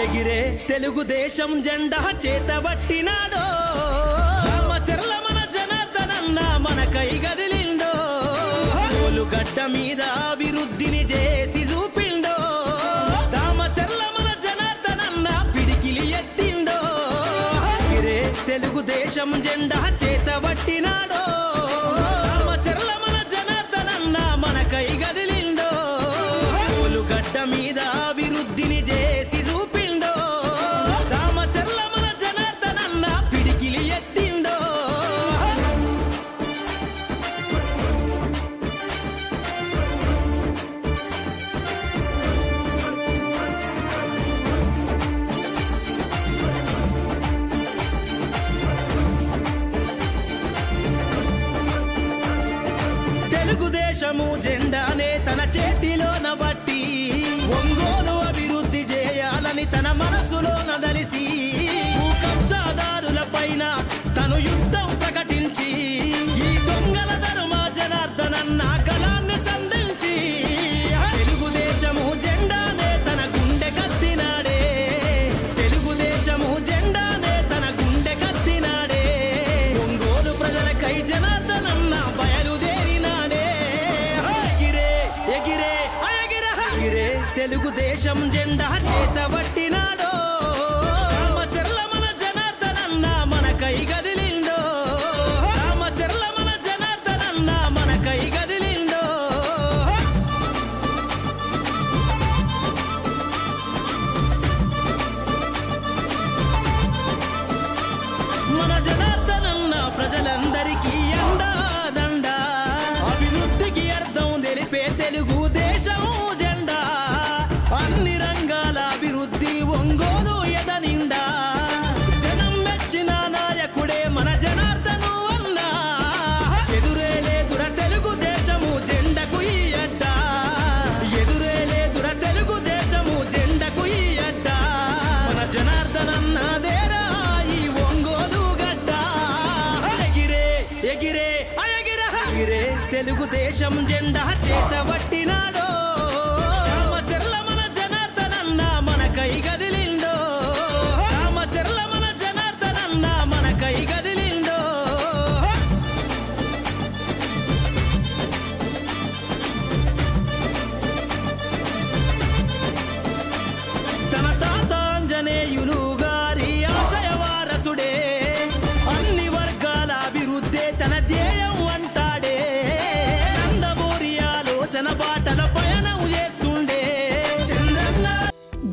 ఎగిరే తెలుగుదేశం జెండా చేతబట్టినాడో రామచర్ల మన జనార్దనన్న మనకై గదిలిండో గడ్డ మీద అభివృద్ధిని చేసి చూపిండో రామచర్ల మన జనార్దనన్న పిడికిలి ఎత్తిండో ఎగిరే తెలుగుదేశం జెండా చేతబట్టినాడో రామచర్ల మన జనార్దనన్న మనకై గదిలిండో గడ్డ మీద అభివృద్ధిని చేసి చూపిండో రామచర్ల మన జనార్దనన్న పిడికిలి ఎత్తిండో తెలుగుదేశము జెండానే తన చేతిలోన బట్టి ఒంగోలు అభివృద్ధి చేయాలని తన మనసులో నదలిసి కబ్జాదారుల పైన తను యుద్ధం ప్రకటించి ఈ దొంగల ధర్మ జనార్దనన్న గలాన్ని సంధించి తెలుగుదేశము జెండానే తన గుండె కత్తినాడే తెలుగుదేశము జెండానే తన గుండె కత్తినాడే ఒంగోలు ప్రజలకై జనార్దనన్న బయలుదేరినాడే ఎగిరే ఎగిరే ఎగిరే తెలుగుదేశం జెండా చేతబట్టినాడో రామచర్ల మన జనార్దనన్న మనకై గదిలిండో రామచర్ల మన జనార్దనన్న మనకై గదిలిండో మన జనార్దనన్న ప్రజలందరికీ అండాదండ అభివృద్ధికి అర్థం తెలిపే తెలుగుదేశం జెండా అన్ని రంగాల అభివృద్ధి ఒంగోలు ఎదనిండా జనం మెచ్చిన నాయకుడే మన జనార్దను అన్నా ఎదురే లేదుర తెలుగుదేశము జెండకు ఈ అడ్డ ఎదురే లేదుర తెలుగుదేశము జెండకు ఈ అడ్డ మన జనార్దనన్నదేరా ఈ ఒంగోలు గడ్డ ఎగిరే ఎగిరే ఎగిరే తెలుగుదేశం జెండా చేతబట్టినాడో రామచర్ల మన జనార్దనన్న మనకై గదిలిండో రామచర్ల మన జనార్దనన్న మనకై గదిలిండో తన తాత ఆంజనేయులు గారి ఆశయ వారసుడే అన్ని వర్గాల అభివృద్ధే తన ధ్యేయం అంటాడే నందమూరి ఆలోచన బాటల పయనం చేస్తుండే చంద్రన్న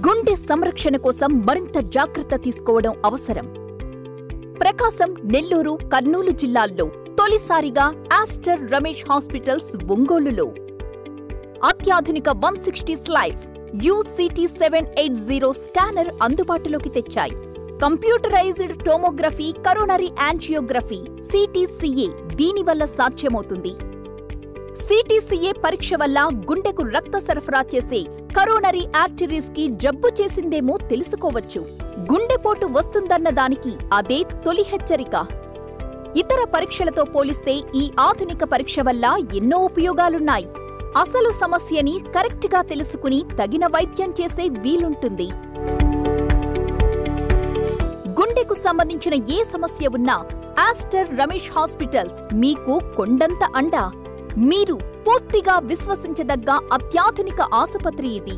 గుండె సంరక్షణ కోసం మరింత జాగ్రత్త తీసుకోవడం అవసరం. ప్రకాశం, నెల్లూరు, కర్నూలు జిల్లాల్లో తొలిసారిగా ఆస్టర్ రమేష్ హాస్పిటల్స్ ఒంగోలులో అత్యాధునిక 160 స్లైడ్స్ UCT 780 స్కానర్ అందుబాటులోకి తెచ్చాయి. Computerised tomography, coronary angiography, CTCA దీనివల్ల సాధ్యమవుతుంది. CTCA పరీక్ష వల్ల గుండెకు రక్త సరఫరా చేసే కరోనరీ ఆర్టరీస్ కి జబ్బు చేసిందేమో తెలుసుకోవచ్చు. గుండెపోటు వస్తుందన్న దానికి అదే తొలి హెచ్చరిక. ఇతర పరీక్షలతో పోలిస్తే ఈ ఆధునిక పరీక్ష వల్ల ఎన్నో ఉపయోగాలున్నాయి. అసలు సమస్యని కరెక్ట్గా తెలుసుకుని తగిన వైద్యం చేసే వీలుంటుంది. గుండెకు సంబంధించిన ఏ సమస్య ఉన్నా ఆస్టర్ రమేష్ హాస్పిటల్స్ మీకు కొండంత అండ. మీరు పూర్తిగా విశ్వసించదగ్గ అత్యాధునిక ఆసుపత్రి ఇది.